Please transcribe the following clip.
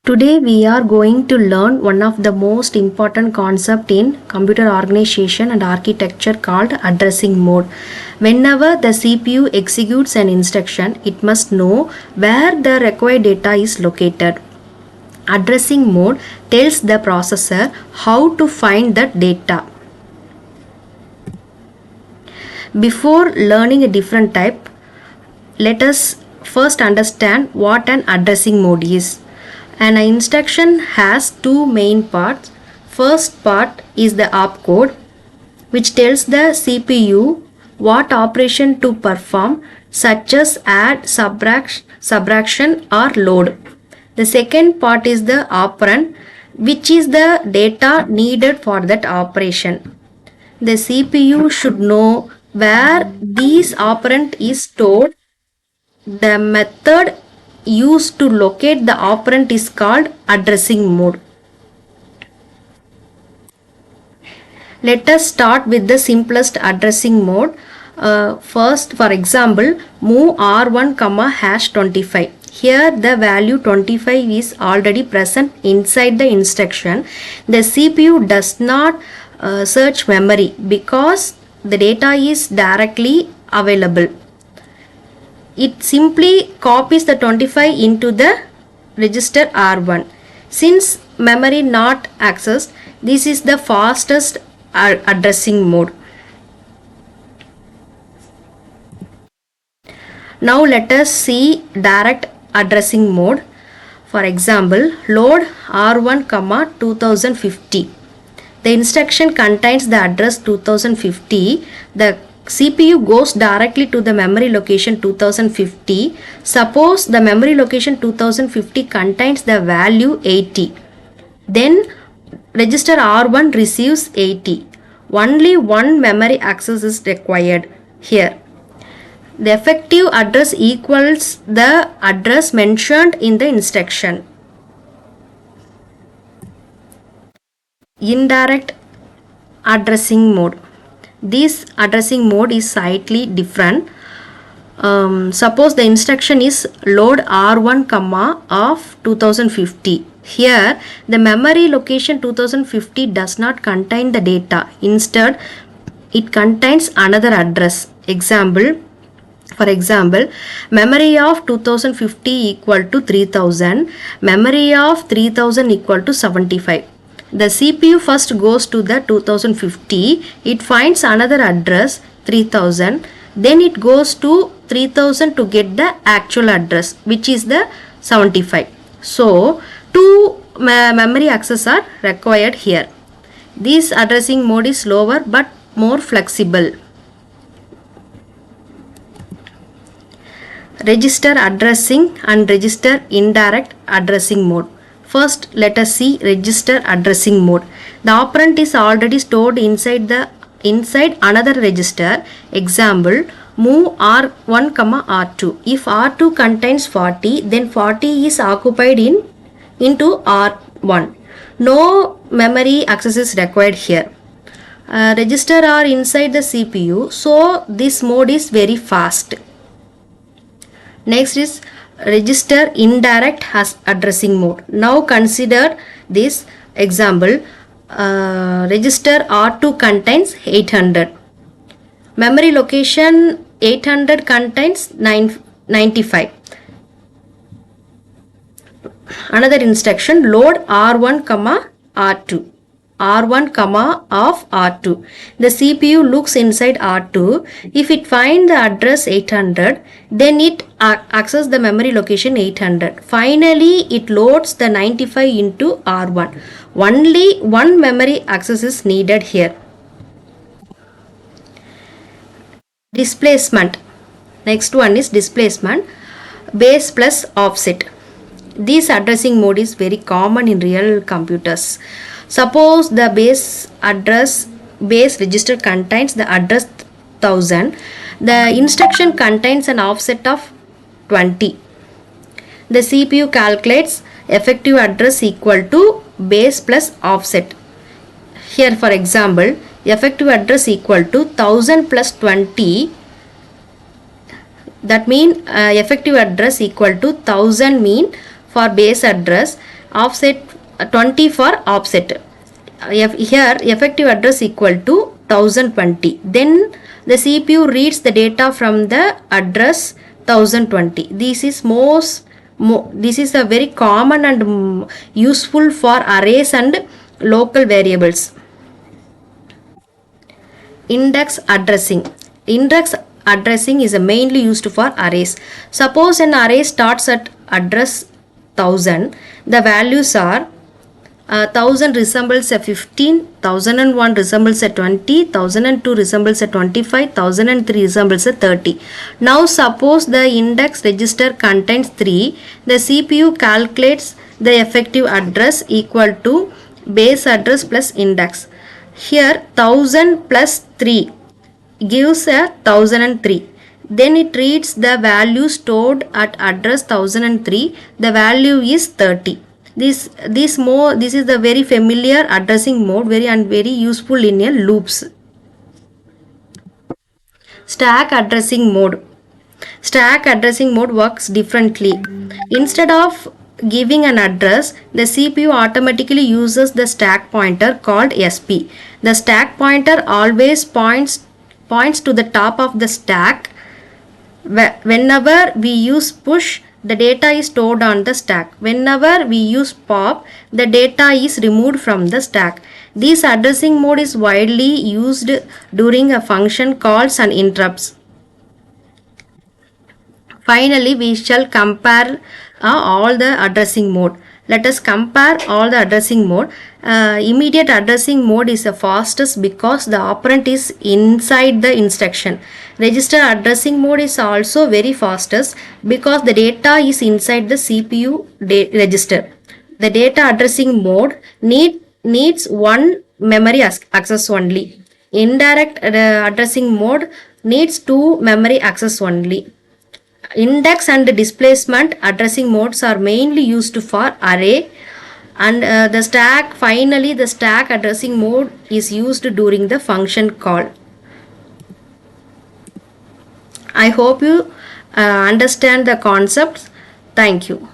Today we are going to learn one of the most important concept in computer organization and architecture called addressing mode. Whenever the CPU executes an instruction, it must know where the required data is located. Addressing mode tells the processor how to find that data. Before learning a different type, let us first understand what an addressing mode is. An instruction has two main parts. First part is the opcode, which tells the CPU what operation to perform, such as add, subtraction or load. The second part is the operand, which is the data needed for that operation. The CPU should know where this operand is stored. The method used to locate the operand is called addressing mode. Let us start with the simplest addressing mode. First, for example, move R1, #25. Here the value 25 is already present inside the instruction. The CPU does not search memory because the data is directly available. It simply copies the 25 into the register R1. Since memory not accessed, this is the fastest addressing mode. Now let us see direct addressing mode. For example, load R1, 2050. The instruction contains the address 2050. The CPU goes directly to the memory location 2050. Suppose the memory location 2050 contains the value 80. Then register R1 receives 80. Only one memory access is required here. The effective address equals the address mentioned in the instruction. Indirect addressing mode. This addressing mode is slightly different. Suppose the instruction is load R1, of 2050. Here the memory location 2050 does not contain the data. Instead, it contains another address. For example, memory of 2050 equal to 3000, memory of 3000 equal to 75. The CPU first goes to the 2050, it finds another address 3000, then it goes to 3000 to get the actual address, which is the 75. So, two memory access are required here. This addressing mode is slower but more flexible. Register addressing and register indirect addressing mode. First, let us see register addressing mode. The operand is already stored inside another register. Example, move R1, R2. If R2 contains 40, then 40 is occupied into R1. No memory access is required here. Register are inside the CPU, so this mode is very fast. Next is register indirect addressing mode. Now consider this example. Register R2 contains 800. Memory location 800 contains 95. Another instruction, load R1, R2. R1, of R2. The CPU looks inside R2. If it finds the address 800, then it accesses the memory location 800. Finally, it loads the 95 into R1. Only one memory access is needed here. Displacement. Next one is displacement. Base plus offset. This addressing mode is very common in real computers. Suppose the base register contains the address 1000. The instruction contains an offset of 20. The CPU calculates effective address equal to base plus offset. Here for example, effective address equal to 1000 plus 20. That means effective address equal to 1000 mean for base address offset 20 for offset. Here effective address equal to 1020. Then the CPU reads the data from the address 1020. This is a very common and useful for arrays and local variables. Index addressing. Index addressing is mainly used for arrays. Suppose an array starts at address 1000. The values are 1000 resembles a 15, 1001 resembles a 20, 1002 resembles a 25, 1003 resembles a 30. Now suppose the index register contains 3. The CPU calculates the effective address equal to base address plus index. Here 1000 plus 3 gives a 1003. Then it reads the value stored at address 1003. The value is 30. This is the very familiar addressing mode, very useful in a loops. Stack addressing mode. Stack addressing mode works differently. Instead of giving an address, the CPU automatically uses the stack pointer called SP. The stack pointer always points to the top of the stack. Whenever we use push, the data is stored on the stack. Whenever we use pop, the data is removed from the stack. This addressing mode is widely used during a function calls and interrupts. Finally, we shall compare all the addressing mode. Let us compare all the addressing mode. Immediate addressing mode is the fastest because the operand is inside the instruction. Register addressing mode is also very fastest because the data is inside the CPU register. The data addressing mode needs one memory access only. Indirect addressing mode needs two memory access only. Index and displacement addressing modes are mainly used for array, and the stack addressing mode is used during the function call. I hope you understand the concepts. Thank you.